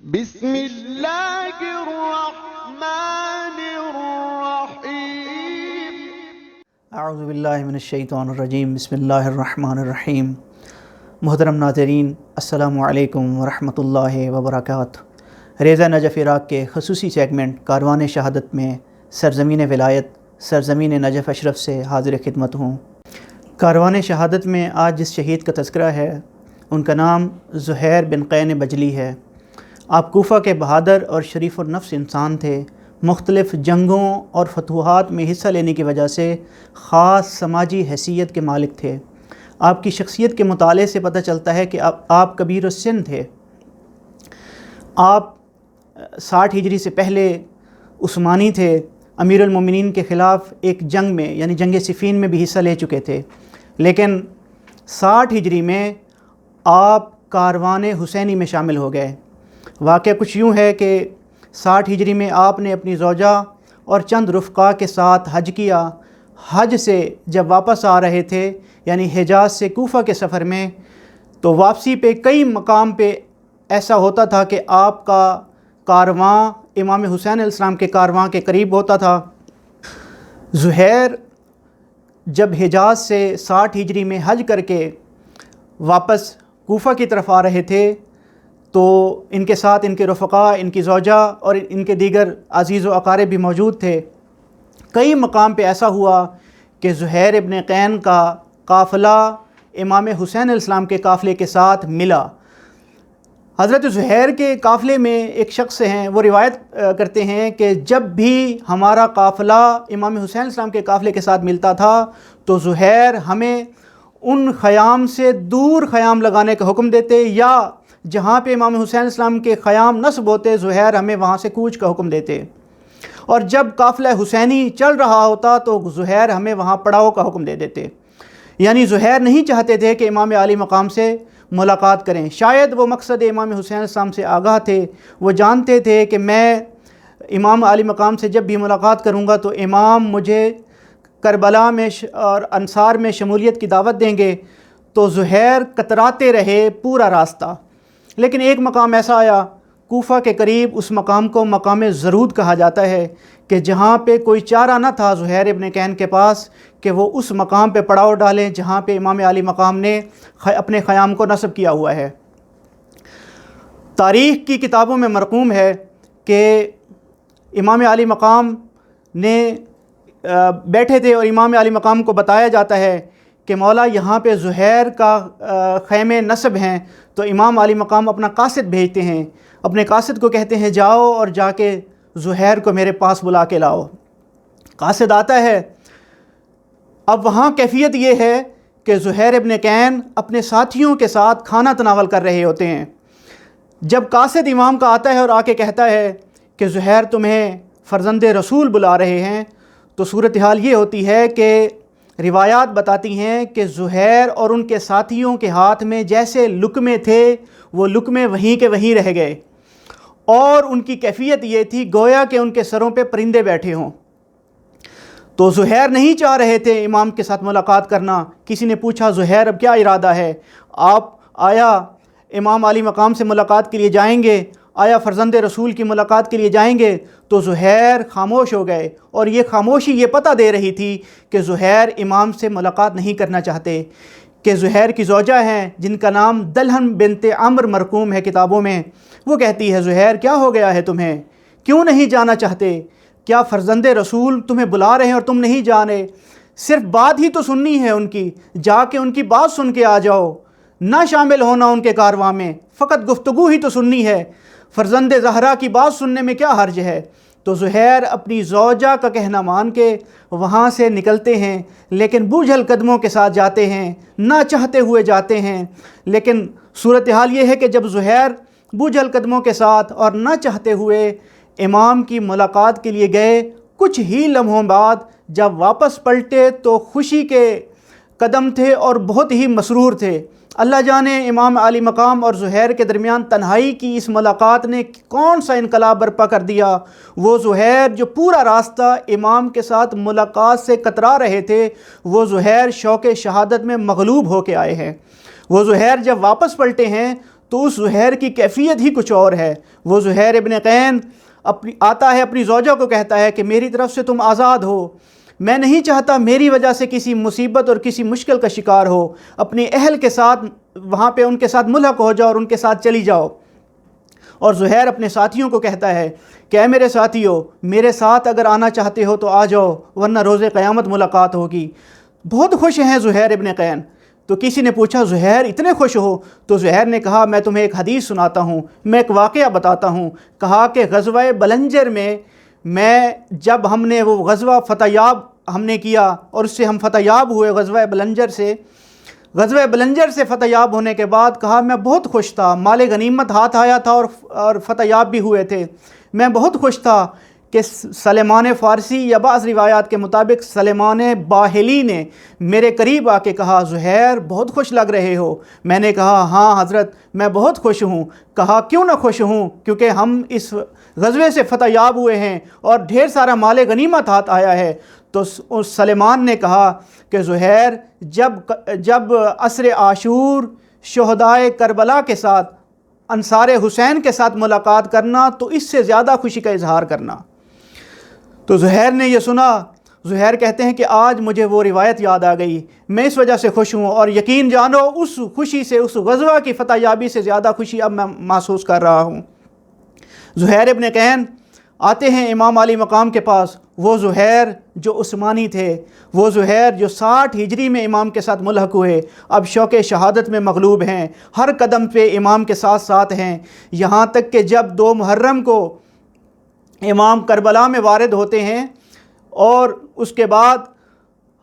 بسم اللہ الرحمن الرحیم۔ اعوذ باللہ من الشیطان الرجیم، بسم اللہ الرحمن الرحیم۔ محترم ناظرین، السلام علیکم ورحمۃ اللہ وبرکاتہ۔ ریزہ نجف عراق کے خصوصی سیگمنٹ کاروان شہادت میں سرزمین ولایت سرزمین نجف اشرف سے حاضر خدمت ہوں۔ کاروان شہادت میں آج جس شہید کا تذکرہ ہے ان کا نام زہیر بن قین بجلی ہے۔ آپ کوفہ کے بہادر اور شریف النفس انسان تھے۔ مختلف جنگوں اور فتوحات میں حصہ لینے کی وجہ سے خاص سماجی حیثیت کے مالک تھے۔ آپ کی شخصیت کے مطالعے سے پتہ چلتا ہے کہ آپ کبیر السن تھے۔ آپ 60 ہجری سے پہلے عثمانی تھے۔ امیر المومنین کے خلاف ایک جنگ میں یعنی جنگ صفین میں بھی حصہ لے چکے تھے، لیکن 60 ہجری میں آپ کاروان حسینی میں شامل ہو گئے۔ واقعہ کچھ یوں ہے کہ 60 ہجری میں آپ نے اپنی زوجہ اور چند رفقا کے ساتھ حج کیا۔ حج سے جب واپس آ رہے تھے یعنی حجاز سے کوفہ کے سفر میں، تو واپسی پہ کئی مقام پہ ایسا ہوتا تھا کہ آپ کا کارواں امام حسین علیہ السلام کے کارواں کے قریب ہوتا تھا۔ زہیر جب حجاز سے 60 ہجری میں حج کر کے واپس کوفہ کی طرف آ رہے تھے تو ان کے ساتھ ان کے رفقا، ان کی زوجہ اور ان کے دیگر عزیز و اقارب بھی موجود تھے۔ کئی مقام پہ ایسا ہوا کہ زہیر ابن قین کا قافلہ امام حسین علیہ السلام کے قافلے کے ساتھ ملا۔ حضرت زہیر کے قافلے میں ایک شخص ہیں، وہ روایت کرتے ہیں کہ جب بھی ہمارا قافلہ امام حسین علیہ السلام کے قافلے کے ساتھ ملتا تھا تو زہیر ہمیں ان خیام سے دور خیام لگانے کا حکم دیتے، یا جہاں پہ امام حسین علیہ السلام کے خیام نصب ہوتے زہیر ہمیں وہاں سے کوچ کا حکم دیتے، اور جب قافلہ حسینی چل رہا ہوتا تو زہیر ہمیں وہاں پڑاؤ کا حکم دے دیتے۔ یعنی زہیر نہیں چاہتے تھے کہ امام عالی مقام سے ملاقات کریں۔ شاید وہ مقصد امام حسین علیہ السلام سے آگاہ تھے، وہ جانتے تھے کہ میں امام عالی مقام سے جب بھی ملاقات کروں گا تو امام مجھے کربلا میں اور انصار میں شمولیت کی دعوت دیں گے۔ تو زہیر کتراتے رہے پورا راستہ، لیکن ایک مقام ایسا آیا کوفہ کے قریب، اس مقام کو مقام زرود کہا جاتا ہے، کہ جہاں پہ کوئی چارہ نہ تھا زہیر ابن قین کے پاس کہ وہ اس مقام پہ پڑاؤ ڈالیں جہاں پہ امام عالی مقام نے اپنے خیام کو نصب کیا ہوا ہے۔ تاریخ کی کتابوں میں مرقوم ہے کہ امام عالی مقام نے بیٹھے تھے اور امام عالی مقام کو بتایا جاتا ہے کہ مولا یہاں پہ زہیر کا خیمے نصب ہیں، تو امام عالی مقام اپنا قاصد بھیجتے ہیں، اپنے قاصد کو کہتے ہیں جاؤ اور جا کے زہیر کو میرے پاس بلا کے لاؤ۔ قاصد آتا ہے۔ اب وہاں کیفیت یہ ہے کہ زہیر ابن قین اپنے ساتھیوں کے ساتھ کھانا تناول کر رہے ہوتے ہیں۔ جب قاصد امام کا آتا ہے اور آ کے کہتا ہے کہ زہیر تمہیں فرزند رسول بلا رہے ہیں، تو صورتحال یہ ہوتی ہے کہ روایات بتاتی ہیں کہ زہیر اور ان کے ساتھیوں کے ہاتھ میں جیسے لقمے تھے وہ لقمے وہیں کے وہیں رہ گئے، اور ان کی کیفیت یہ تھی گویا کہ ان کے سروں پہ پرندے بیٹھے ہوں۔ تو زہیر نہیں چاہ رہے تھے امام کے ساتھ ملاقات کرنا۔ کسی نے پوچھا زہیر اب کیا ارادہ ہے؟ آپ آیا امام عالی مقام سے ملاقات کے لیے جائیں گے؟ آیا فرزند رسول کی ملاقات کے لیے جائیں گے؟ تو زہیر خاموش ہو گئے، اور یہ خاموشی یہ پتہ دے رہی تھی کہ زہیر امام سے ملاقات نہیں کرنا چاہتے۔ کہ زہیر کی زوجہ ہیں جن کا نام دلہن بنت عمر مرقوم ہے کتابوں میں، وہ کہتی ہے زہیر کیا ہو گیا ہے تمہیں؟ کیوں نہیں جانا چاہتے؟ کیا فرزند رسول تمہیں بلا رہے ہیں اور تم نہیں جانے؟ صرف بات ہی تو سننی ہے ان کی، جا کے ان کی بات سن کے آ جاؤ، نہ شامل ہونا ان کے کارواں میں، فقط گفتگو ہی تو سننی ہے۔ فرزند زہرا کی بات سننے میں کیا حرج ہے؟ تو زہیر اپنی زوجہ کا کہنا مان کے وہاں سے نکلتے ہیں، لیکن بوجھل قدموں کے ساتھ جاتے ہیں، نہ چاہتے ہوئے جاتے ہیں۔ لیکن صورتحال یہ ہے کہ جب زہیر بوجھل قدموں کے ساتھ اور نہ چاہتے ہوئے امام کی ملاقات کے لیے گئے، کچھ ہی لمحوں بعد جب واپس پلٹے تو خوشی کے قدم تھے اور بہت ہی مسرور تھے۔ اللہ جانے امام عالی مقام اور زہیر کے درمیان تنہائی کی اس ملاقات نے کون سا انقلاب برپا کر دیا۔ وہ زہیر جو پورا راستہ امام کے ساتھ ملاقات سے کترا رہے تھے، وہ زہیر شوق شہادت میں مغلوب ہو کے آئے ہیں۔ وہ زہیر جب واپس پلٹے ہیں تو اس زہیر کی کیفیت ہی کچھ اور ہے۔ وہ زہیر ابن قین آتا ہے اپنی زوجہ کو کہتا ہے کہ میری طرف سے تم آزاد ہو، میں نہیں چاہتا میری وجہ سے کسی مصیبت اور کسی مشکل کا شکار ہو، اپنے اہل کے ساتھ وہاں پہ ان کے ساتھ ملحق ہو جاؤ اور ان کے ساتھ چلی جاؤ۔ اور زہیر اپنے ساتھیوں کو کہتا ہے کہ اے میرے ساتھیوں، میرے ساتھ اگر آنا چاہتے ہو تو آ جاؤ، ورنہ روز قیامت ملاقات ہوگی۔ بہت خوش ہیں زہیر ابن قین۔ تو کسی نے پوچھا زہیر اتنے خوش ہو؟ تو زہیر نے کہا میں تمہیں ایک حدیث سناتا ہوں، میں ایک واقعہ بتاتا ہوں۔ کہا کہ غزوہ بلنجر میں جب ہم نے وہ غزوہ فتح یاب ہم نے کیا اور اس سے ہم فتح یاب ہوئے غزوہ بلنجر سے فتح یاب ہونے کے بعد کہا میں بہت خوش تھا، مال غنیمت ہاتھ آیا تھا اور فتح یاب بھی ہوئے تھے۔ میں بہت خوش تھا کہ سلیمان فارسی یا بعض روایات کے مطابق سلیمان باہلی نے میرے قریب آ کے کہا زہیر بہت خوش لگ رہے ہو۔ میں نے کہا ہاں حضرت میں بہت خوش ہوں۔ کہا کیوں نہ خوش ہوں؟ کیونکہ ہم اس غزوے سے فتح یاب ہوئے ہیں اور ڈھیر سارا مال غنیمت ہاتھ آیا ہے۔ تو اس سلیمان نے کہا کہ زہیر جب عصر عاشور شہدائے کربلا کے ساتھ انصار حسین کے ساتھ ملاقات کرنا تو اس سے زیادہ خوشی کا اظہار کرنا۔ تو زہیر نے یہ سنا، زہیر کہتے ہیں کہ آج مجھے وہ روایت یاد آ گئی، میں اس وجہ سے خوش ہوں، اور یقین جانو اس خوشی سے، اس غزوہ کی فتح یابی سے زیادہ خوشی اب میں محسوس کر رہا ہوں۔ زہیر ابن قین آتے ہیں امام علی مقام کے پاس، وہ زہیر جو عثمانی تھے، وہ زہیر جو 60 ہجری میں امام کے ساتھ ملحق ہوئے، اب شوق شہادت میں مغلوب ہیں، ہر قدم پہ امام کے ساتھ ساتھ ہیں، یہاں تک کہ جب 2 محرم کو امام کربلا میں وارد ہوتے ہیں اور اس کے بعد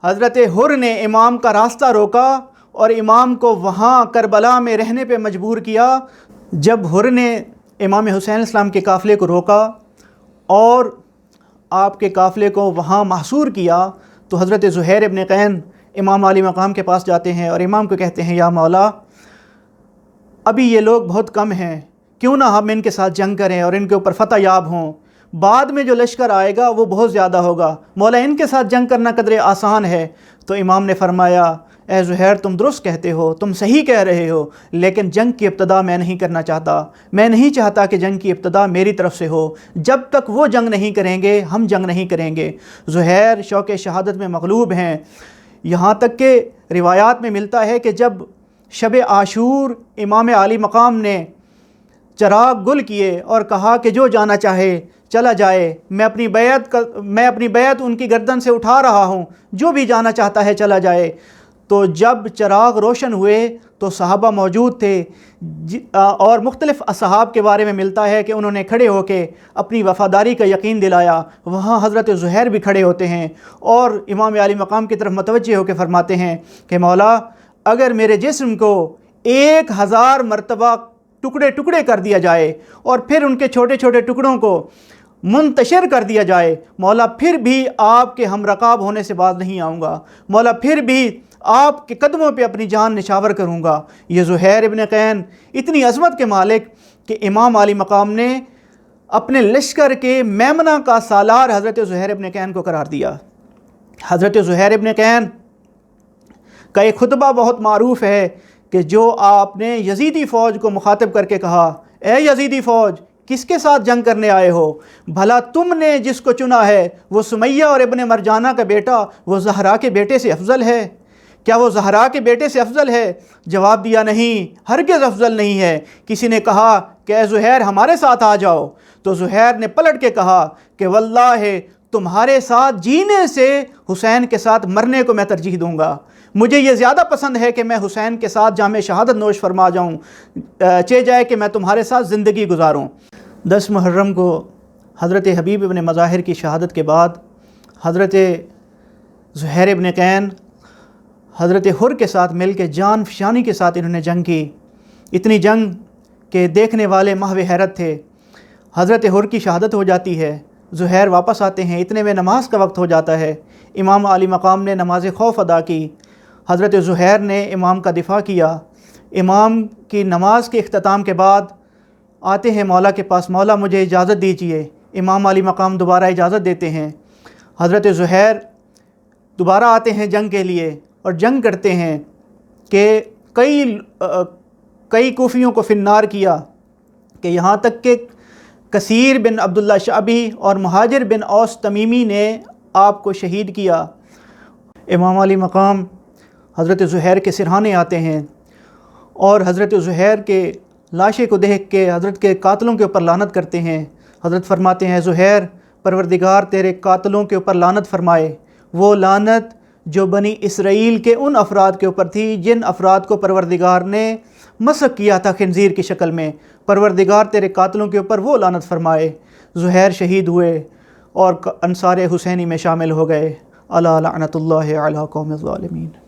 حضرت حر نے امام کا راستہ روکا اور امام کو وہاں کربلا میں رہنے پہ مجبور کیا۔ جب حر نے امام حسین السلام کے قافلے کو روکا اور آپ کے قافلے کو وہاں محصور کیا تو حضرت زہیر ابن قین امام علی مقام کے پاس جاتے ہیں اور امام کو کہتے ہیں یا مولا ابھی یہ لوگ بہت کم ہیں، کیوں نہ ہم ان کے ساتھ جنگ کریں اور ان کے اوپر فتح یاب ہوں، بعد میں جو لشکر آئے گا وہ بہت زیادہ ہوگا، مولا ان کے ساتھ جنگ کرنا قدرے آسان ہے۔ تو امام نے فرمایا اے زہیر تم درست کہتے ہو، تم صحیح کہہ رہے ہو، لیکن جنگ کی ابتدا میں نہیں کرنا چاہتا، میں نہیں چاہتا کہ جنگ کی ابتدا میری طرف سے ہو، جب تک وہ جنگ نہیں کریں گے ہم جنگ نہیں کریں گے۔ زہیر شوق شہادت میں مغلوب ہیں، یہاں تک کہ روایات میں ملتا ہے کہ جب شب عاشور امام علی مقام نے چراغ گل کیے اور کہا کہ جو جانا چاہے چلا جائے، میں اپنی بیعت ان کی گردن سے اٹھا رہا ہوں، جو بھی جانا چاہتا ہے چلا جائے۔ تو جب چراغ روشن ہوئے تو صحابہ موجود تھے اور مختلف اصحاب کے بارے میں ملتا ہے کہ انہوں نے کھڑے ہو کے اپنی وفاداری کا یقین دلایا۔ وہاں حضرت زہیر بھی کھڑے ہوتے ہیں اور امام علی مقام کی طرف متوجہ ہو کے فرماتے ہیں کہ مولا اگر میرے جسم کو 1000 مرتبہ ٹکڑے ٹکڑے کر دیا جائے اور پھر ان کے چھوٹے چھوٹے ٹکڑوں کو منتشر کر دیا جائے، مولا پھر بھی آپ کے ہم رکاب ہونے سے باز نہیں آؤں گا، مولا پھر بھی آپ کے قدموں پہ اپنی جان نشاور کروں گا۔ یہ زہیر ابن قین اتنی عظمت کے مالک کہ امام علی مقام نے اپنے لشکر کے میمنہ کا سالار حضرت زہیر ابن قین کو قرار دیا۔ حضرت زہیر ابن قین کا ایک خطبہ بہت معروف ہے کہ جو آپ نے یزیدی فوج کو مخاطب کر کے کہا اے یزیدی فوج کس کے ساتھ جنگ کرنے آئے ہو؟ بھلا تم نے جس کو چنا ہے وہ سمیہ اور ابن مرجانہ کا بیٹا وہ زہرا کے بیٹے سے افضل ہے؟ کیا وہ زہرا کے بیٹے سے افضل ہے؟ جواب دیا نہیں، ہرگز افضل نہیں ہے۔ کسی نے کہا کہ اے زہیر ہمارے ساتھ آ جاؤ، تو زہیر نے پلٹ کے کہا کہ واللہ تمہارے ساتھ جینے سے حسین کے ساتھ مرنے کو میں ترجیح دوں گا، مجھے یہ زیادہ پسند ہے کہ میں حسین کے ساتھ جام شہادت نوش فرما جاؤں، چہ جائے کہ میں تمہارے ساتھ زندگی گزاروں۔ 10 محرم کو حضرت حبیب ابن مظاہر کی شہادت کے بعد حضرت زہیر ابن قین حضرت حر کے ساتھ مل کے جان فشانی کے ساتھ انہوں نے جنگ کی، اتنی جنگ کہ دیکھنے والے محو حیرت تھے۔ حضرت حر کی شہادت ہو جاتی ہے، زہیر واپس آتے ہیں، اتنے میں نماز کا وقت ہو جاتا ہے، امام علی مقام نے نماز خوف ادا کی، حضرت زہیر نے امام کا دفاع کیا۔ امام کی نماز کے اختتام کے بعد آتے ہیں مولا کے پاس، مولا مجھے اجازت دیجیے۔ امام علی مقام دوبارہ اجازت دیتے ہیں، حضرت زہیر دوبارہ آتے ہیں جنگ کے لیے اور جنگ کرتے ہیں کہ کئی کوفیوں کو فنار کیا کہ یہاں تک کہ کثیر بن عبداللہ شعبی اور مہاجر بن اوس تمیمی نے آپ کو شہید کیا۔ امام علی مقام حضرت زہیر کے سرہانے آتے ہیں اور حضرت زہیر کے لاشے کو دیکھ کے حضرت کے قاتلوں کے اوپر لعنت کرتے ہیں۔ حضرت فرماتے ہیں زہیر پروردگار تیرے قاتلوں کے اوپر لعنت فرمائے، وہ لعنت جو بنی اسرائیل کے ان افراد کے اوپر تھی جن افراد کو پروردگار نے مسخ کیا تھا خنزیر کی شکل میں، پروردگار تیرے قاتلوں کے اوپر وہ لعنت فرمائے۔ زہیر شہید ہوئے اور انصار حسینی میں شامل ہو گئے۔ الا لعنت اللہ علی قوم الظالمین۔